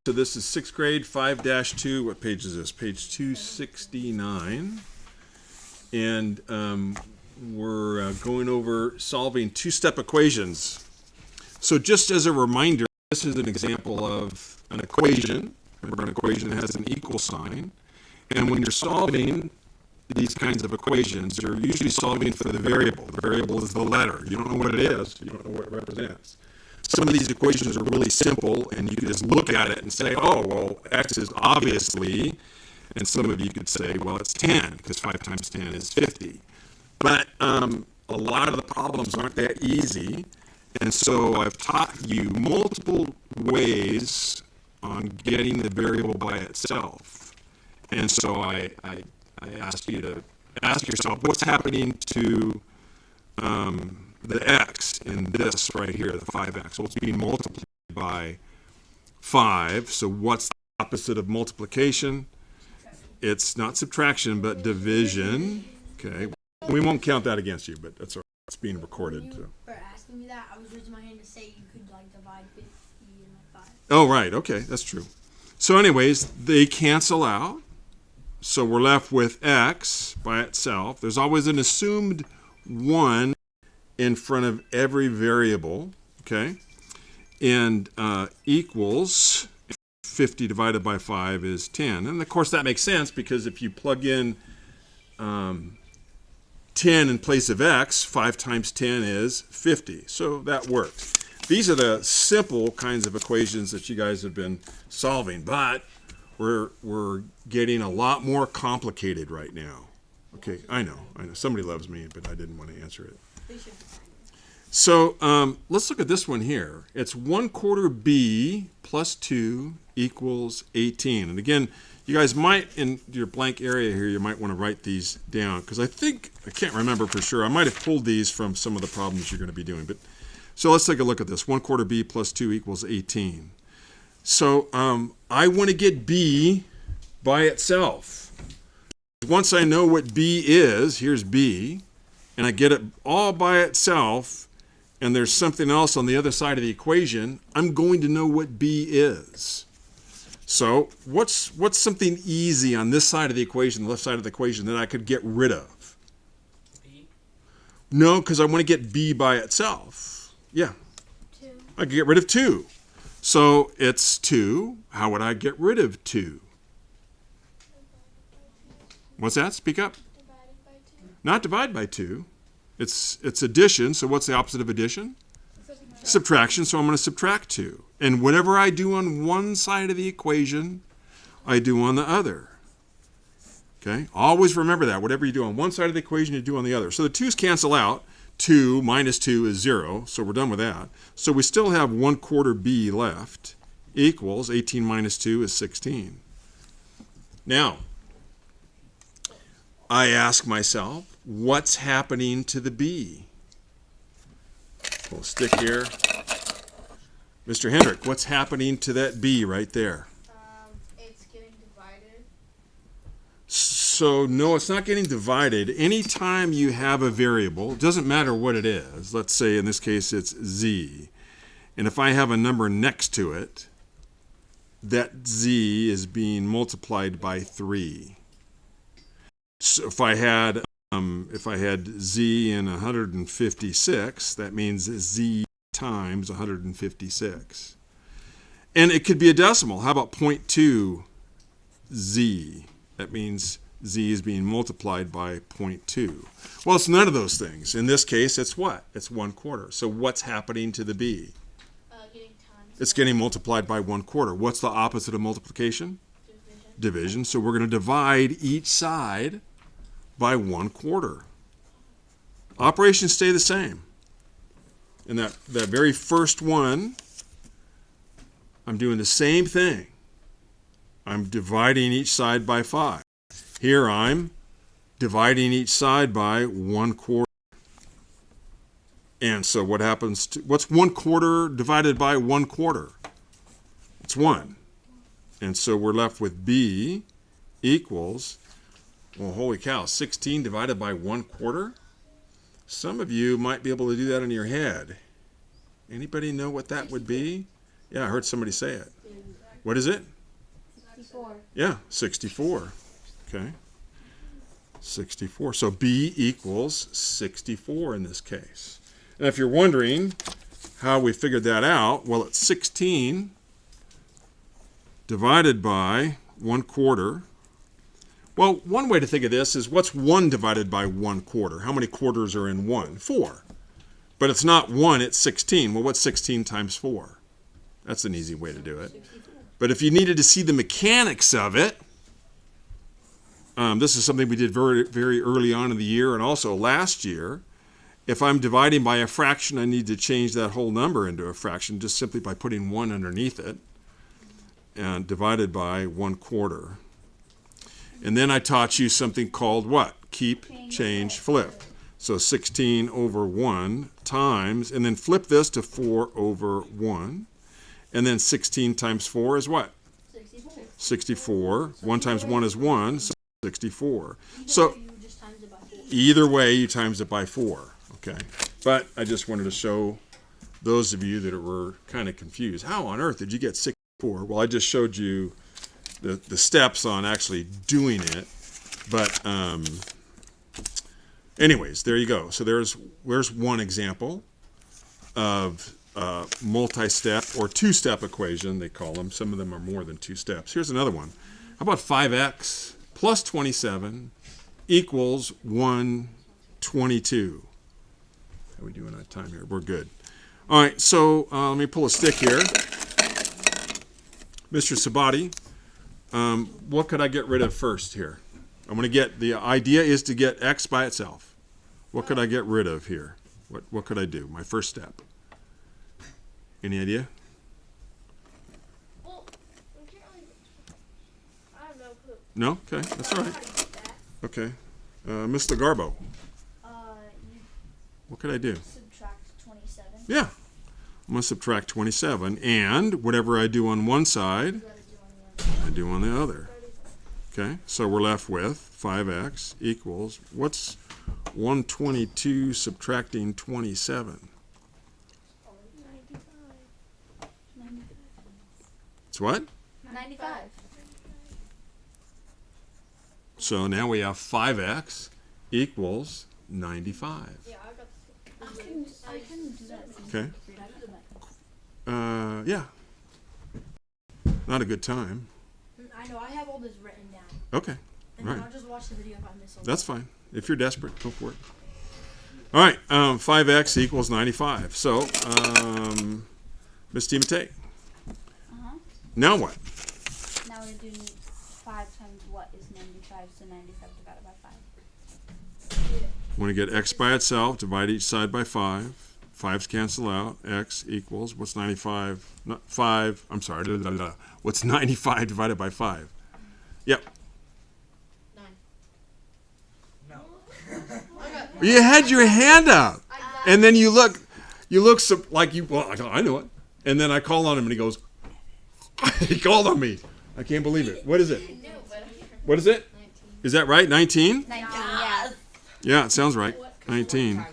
So this is 6th grade, 5-2. What page is this? Page 269. And we're going over solving two-step equations. So just as a reminder, this is an example of an equation. Remember, an equation has an equal sign. And when you're solving these kinds of equations, you're usually solving for the variable. The variable is the letter. You don't know what it is. You don't know what it represents. Some of these equations are really simple, and you can just look at it and say, oh, well, x is obviously, and some of you could say, well, it's 10, because 5 times 10 is 50. But a lot of the problems aren't that easy, and so I've taught you multiple ways on getting the variable by itself. And so I asked you to ask yourself, what's happening to the x in this right here, the 5x? Well, it's being multiplied by 5. So what's the opposite of multiplication? It's not subtraction, but division. Okay. We won't count that against you, but that's all right. It's being recorded. So. For asking me that, I was raising my hand to say you could like divide 50 and 5. Oh, right. Okay, that's true. So anyways, they cancel out. So we're left with x by itself. There's always an assumed 1 in front of every variable, okay? And equals 50 divided by 5 is 10. And of course that makes sense because if you plug in 10 in place of x, 5 times 10 is 50. So that works. These are the simple kinds of equations that you guys have been solving, but we're getting a lot more complicated right now. Okay, I know. Somebody loves me, but I didn't want to answer it. So let's look at this one here. It's 1/4 b plus 2 equals 18. And again, you guys might, in your blank area here, you might want to write these down because I can't remember for sure. I might have pulled these from some of the problems you're going to be doing. But so let's take a look at this. 1/4 b plus 2 equals 18. So I want to get b by itself. Once I know what b is, here's b, and I get it all by itself, and there's something else on the other side of the equation, I'm going to know what b is. So what's something easy on this side of the equation, the left side of the equation, that I could get rid of? B? No, because I want to get b by itself. Yeah. 2. I could get rid of 2. So it's 2. How would I get rid of 2? What's that? Speak up. Divided by 2. Not divide by 2. It's addition. So what's the opposite of addition? Subtraction. So I'm going to subtract 2. And whatever I do on one side of the equation, I do on the other. Okay? Always remember that. Whatever you do on one side of the equation, you do on the other. So the 2's cancel out. 2 minus 2 is 0. So we're done with that. So we still have 1/4 b left equals 18 minus 2 is 16. Now, I ask myself, what's happening to the b? We'll stick here. Mr. Hendrick, what's happening to that b right there? It's getting divided. So no, it's not getting divided. Anytime you have a variable, it doesn't matter what it is. Let's say in this case it's z. And if I have a number next to it, that z is being multiplied by 3. So if I had z in 156, that means z times 156. And it could be a decimal. How about 0.2 z? That means z is being multiplied by 0.2. Well, it's none of those things. In this case, it's what? It's 1/4. So what's happening to the b? Getting times. It's getting multiplied by 1/4. What's the opposite of multiplication? Division. So we're going to divide each side by 1/4. Operations stay the same. And that very first one, I'm doing the same thing. I'm dividing each side by 5. Here I'm dividing each side by 1/4. And so what happens to, what's 1/4 divided by 1/4? It's 1. And so we're left with b equals, well, holy cow, 16 divided by 1/4? Some of you might be able to do that in your head. Anybody know what that would be? Yeah, I heard somebody say it. What is it? 64. Yeah, 64. Okay. 64. So B equals 64 in this case. And if you're wondering how we figured that out, well, it's 16 divided by 1/4. Well, one way to think of this is what's 1 divided by 1/4? How many quarters are in 1? 4. But it's not 1, it's 16. Well, what's 16 times 4? That's an easy way to do it. But if you needed to see the mechanics of it, this is something we did very, very early on in the year and also last year. If I'm dividing by a fraction, I need to change that whole number into a fraction just simply by putting 1 underneath it and divided by 1/4. And then I taught you something called what? Keep, change, flip. So 16 over 1 times, and then flip this to 4 over 1. And then 16 times 4 is what? 64. 64. 1 times 1 is 1, so 64. So You just times it by 4. either way, you times it by 4. Okay. But I just wanted to show those of you that were kind of confused. How on earth did you get 64? Well, I just showed you the steps on actually doing it. But anyways, there you go. So there's one example of multi-step or two-step equation, they call them. Some of them are more than 2 steps. Here's another one. How about 5x plus 27 equals 122? How are we doing on time here? We're good. All right, so let me pull a stick here. Mr. Sabati, what could I get rid of first here? I'm going to get, the idea is to get x by itself. What could I get rid of here? What could I do? My first step. Any idea? Well, we can't really. I have no clue. No? Okay, that's all right. How to get that? Okay. Miss Lagarbo, You what could I do? subtract 27. Yeah. I'm going to subtract 27, and whatever I do on one side, You gotta do on the other. I do on the other. Okay, so we're left with 5x equals, what's 122 subtracting 27? 95. It's what? 95. So now we have 5x equals 95. Yeah, I got I couldn't do that. Okay. Yeah. Not a good time. I know. I have all this written down. Okay. And Right. then I'll just watch the video if I miss something. That's fine. If you're desperate, go for it. All right. 5x equals 95. So, Ms. Timotei, now what? Now we're doing 5 times what is 95, so 95 divided by 5. Want to get x by itself, divide each side by 5. 5's cancel out. X equals, what's 95? Not 5, I'm sorry. What's 95 divided by 5? Yep. 9. You had your hand up. And then you look so, like you, well, I know it. And then I call on him and he goes, he called on me. I can't believe it. What is it? What is it? 19. Is that right? 19? 19, yeah. Yeah, it sounds right. 19. 20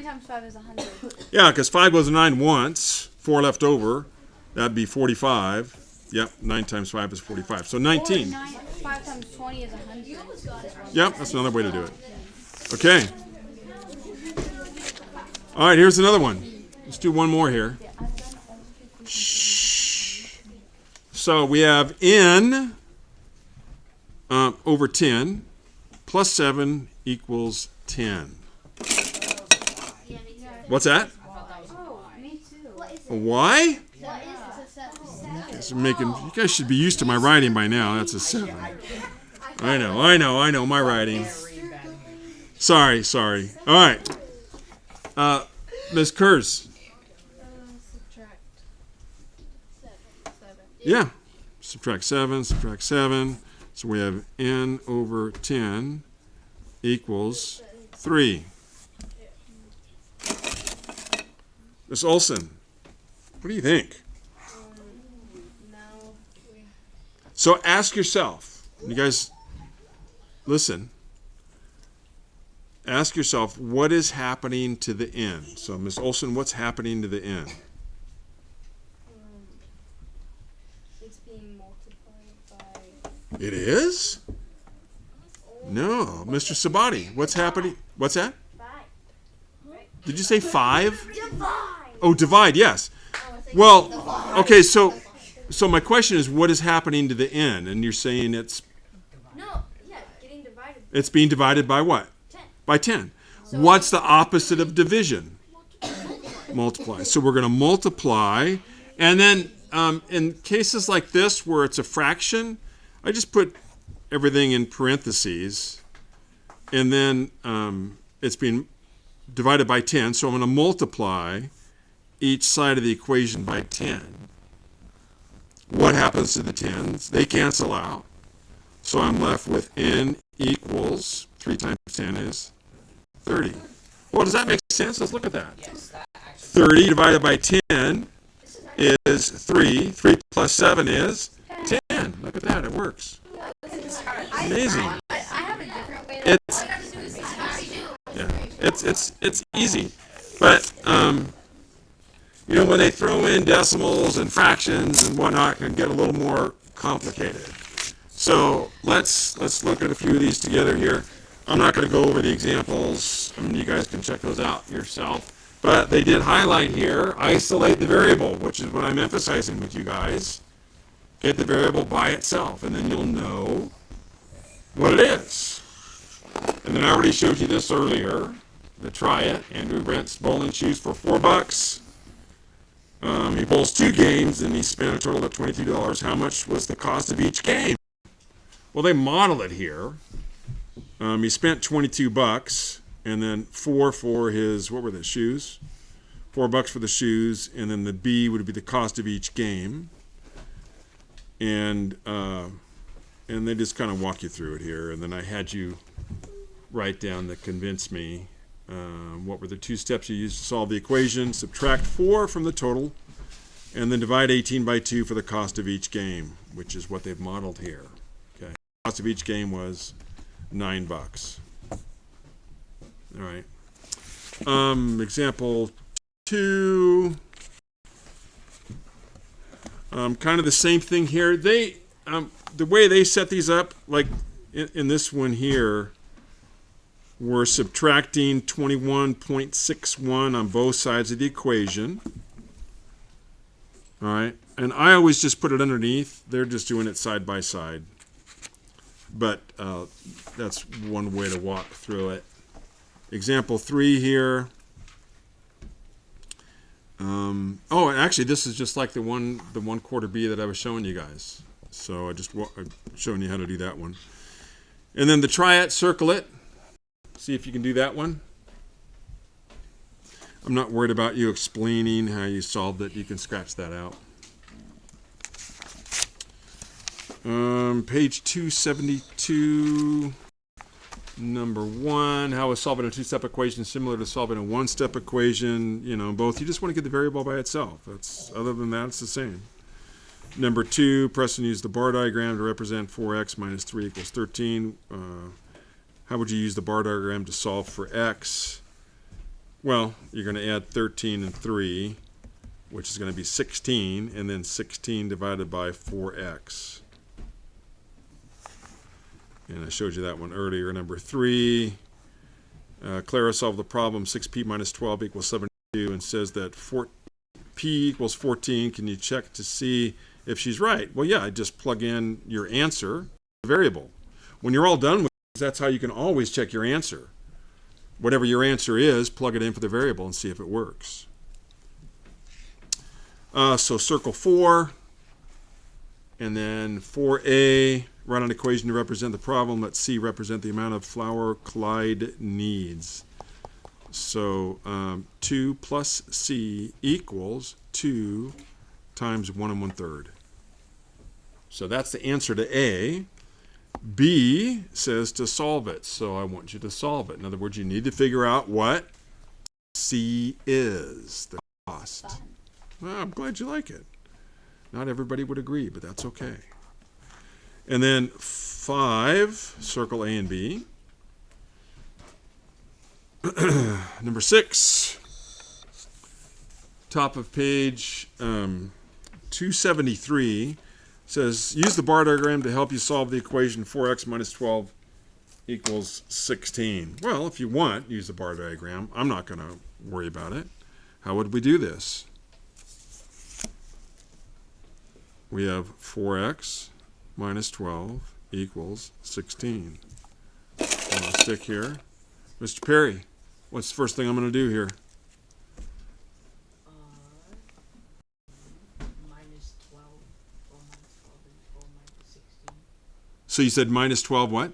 times 5 is 100. Yeah, because 5 goes to 9 once, 4 left over. That'd be 45. Yep, 9 times 5 is 45. So 19. 5 times 20 is 100. Yep, that's another way to do it. Okay. All right, here's another one. Let's do one more here. Shh. So we have n over 10 plus 7 equals 10. What's that? Oh, me too. A y? What is this? You guys should be used to my writing by now. That's a 7. I know, my writing. Sorry. All right. Ms. Kurz. Subtract 7. Yeah. Subtract 7. So we have n over 10 equals 3. Ms. Olson, what do you think? Now we. So ask yourself, you guys listen, ask yourself what is happening to the n. So Ms. Olson, what's happening to the n? it's being multiplied by. It is? No, Mr. Sabati, what's happening? What's that? 5. Did you say 5? Divide. Oh, divide, yes. Well, okay, so my question is, what is happening to the n? And you're saying it's Getting divided. it's being divided by what? 10. By 10. What's the opposite of division? Multiply. So we're going to multiply. And then in cases like this where it's a fraction, I just put everything in parentheses. And then it's being divided by 10. So I'm going to multiply each side of the equation by 10. What happens to the 10s? They cancel out. So I'm left with n equals 3 times 10 is 30. Well, does that make sense? Let's look at that. 30 divided by 10 is 3. 3 plus 7 is 10. Look at that. It works. Amazing. I have a different way. It's easy. But when they throw in decimals and fractions and whatnot, it can get a little more complicated. So let's look at a few of these together here. I'm not going to go over the examples. You guys can check those out yourself. But they did highlight here, isolate the variable, which is what I'm emphasizing with you guys. Get the variable by itself, and then you'll know what it is. And then I already showed you this earlier. To try it, Andrew rents bowling shoes for $4. He bowls 2 games, and he spent a total of $22. How much was the cost of each game? Well, they model it here. He spent $22, and then 4 for his, what were the shoes? $4 for the shoes, and then the B would be the cost of each game. And they just kind of walk you through it here. And then I had you write down that convinced me. What were the 2 steps you used to solve the equation? Subtract 4 from the total, and then divide 18 by 2 for the cost of each game, which is what they've modeled here. Okay, the cost of each game was $9. All right. Example 2. Kind of the same thing here. They the way they set these up, like in this one here, we're subtracting 21.61 on both sides of the equation. All right, and I always just put it underneath. They're just doing it side by side. But that's one way to walk through it. Example 3 here. Oh, and actually, this is just like the 1/4 B that I was showing you guys. So I'm showing you how to do that one. And then the try it, circle it. See if you can do that one. I'm not worried about you explaining how you solved it. You can scratch that out. Page 272, number 1. How is solving a 2-step equation similar to solving a 1-step equation? Both. You just want to get the variable by itself. Other than that, it's the same. Number 2, Preston used the bar diagram to represent 4x minus 3 equals 13. How would you use the bar diagram to solve for x? Well, you're going to add 13 and 3, which is going to be 16, and then 16 divided by 4x. And I showed you that one earlier. Number 3, Clara solved the problem 6p minus 12 equals 72 and says that p equals 14. Can you check to see if she's right? Well, yeah, just plug in your answer, variable. When you're all done with it, that's how you can always check your answer. Whatever your answer is, plug it in for the variable and see if it works. So circle 4, and then 4a, write an equation to represent the problem. Let C represent the amount of flour Clyde needs. So 2 plus C equals 2 times 1 1/3. So that's the answer to A. B says to solve it, so I want you to solve it. In other words, you need to figure out what C is, the cost. Well, I'm glad you like it. Not everybody would agree, but that's okay. And then 5, circle A and B. Number 6, top of page 273. says, use the bar diagram to help you solve the equation 4x minus 12 equals 16. Well, if you want, use the bar diagram. I'm not going to worry about it. How would we do this? We have 4x minus 12 equals 16. I'm going to stick here. Mr. Perry, what's the first thing I'm going to do here? Minus 12. 4 minus 12 is 4 minus 16. So you said minus 12 what?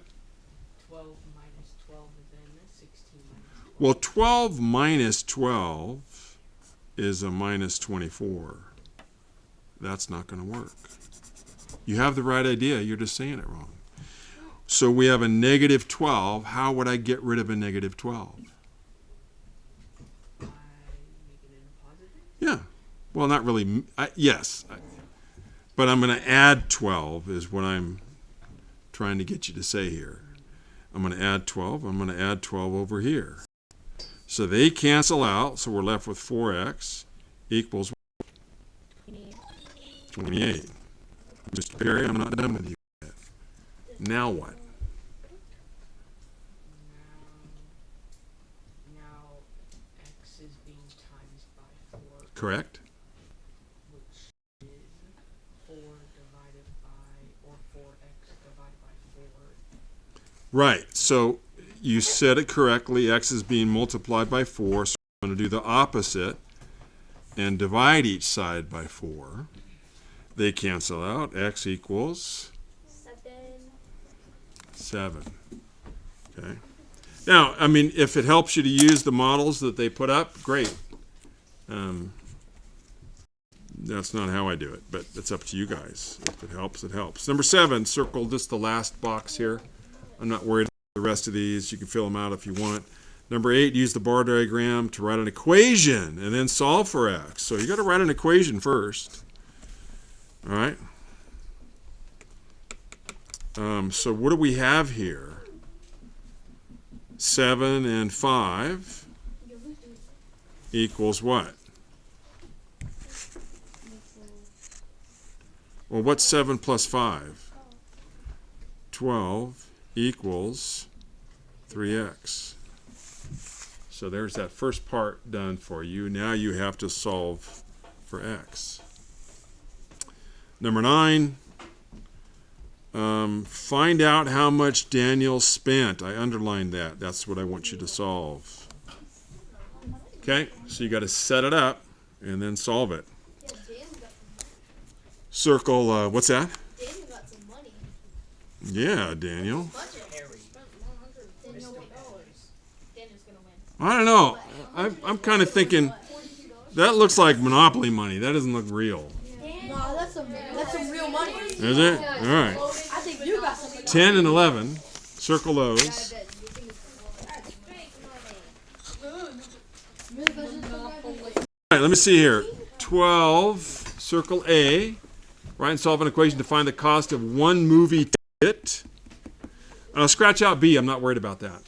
12 minus 12 is then 16 minus 12. Well, 12 minus 12 is a minus 24. That's not going to work. You have the right idea, you're just saying it wrong. So we have a negative 12. How would I get rid of a negative 12? By making it a positive? Yeah. Well, not really. Yes. But I'm going to add 12 is what I'm trying to get you to say here. I'm going to add 12. I'm going to add 12 over here. So they cancel out. So we're left with 4x equals 28. Mr. Perry, I'm not done with you yet. Now what? Now x is being times by 4, Correct? which is 4 divided by, or 4x divided by 4. Right. So you said it correctly. X is being multiplied by 4. So I'm going to do the opposite and divide each side by 4. They cancel out. X equals 7. Okay. Now, I mean, if it helps you to use the models that they put up, great. That's not how I do it, but it's up to you guys. If it helps, it helps. Number 7, circle just the last box here. I'm not worried about the rest of these. You can fill them out if you want. Number 8, use the bar diagram to write an equation and then solve for x. So you got to write an equation first. All right. So what do we have here? 7 and 5 equals what? Well, what's 7 plus 5? 12 equals 3x. So there's that first part done for you. Now you have to solve for x. Number 9, find out how much Daniel spent. I underlined that. That's what I want you to solve. Okay, so you got to set it up and then solve it. Yeah, Dan got Circle, what's that? Dan got some money. Yeah, Daniel. Budget. Harry. Daniel's Mr. gonna win. I don't know. I'm kind of thinking that looks like Monopoly money. That doesn't look real. No, that's some real money. Is it? All right. I think you got some. 10 and 11. Circle those. All right, let me see here. 12, circle A. Write and solve an equation to find the cost of one movie ticket. I'll scratch out B. I'm not worried about that.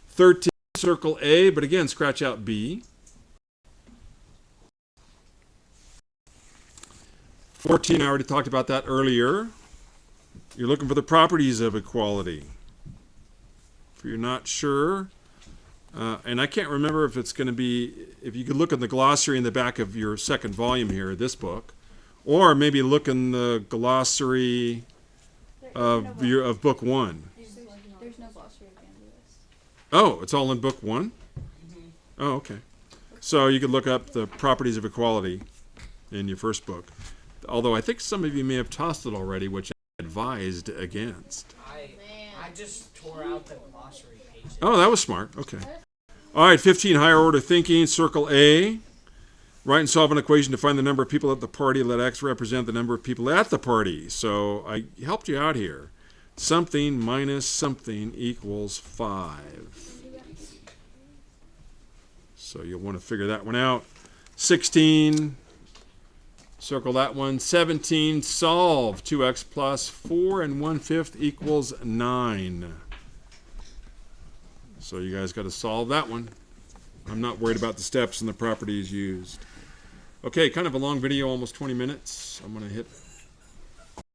13, circle A, but again, scratch out B. 14, I already talked about that earlier. You're looking for the properties of equality. If you're not sure, and I can't remember if it's going to be, if you could look in the glossary in the back of your second volume here, this book, or maybe look in the glossary of book 1. There's no glossary at the end of this. Oh, it's all in book 1? Oh, okay. So you could look up the properties of equality in your first book. Although I think some of you may have tossed it already, which I advised against. I just tore out the glossary pages. Oh, that was smart. Okay. All right, 15, higher order thinking. Circle A. Write and solve an equation to find the number of people at the party. Let X represent the number of people at the party. So I helped you out here. Something minus something equals 5. So you'll want to figure that one out. 16. Circle that one. 17, solve 2x plus 4 and 1/5 equals 9. So you guys got to solve that one. I'm not worried about the steps and the properties used. Okay, kind of a long video, almost 20 minutes. I'm going to hit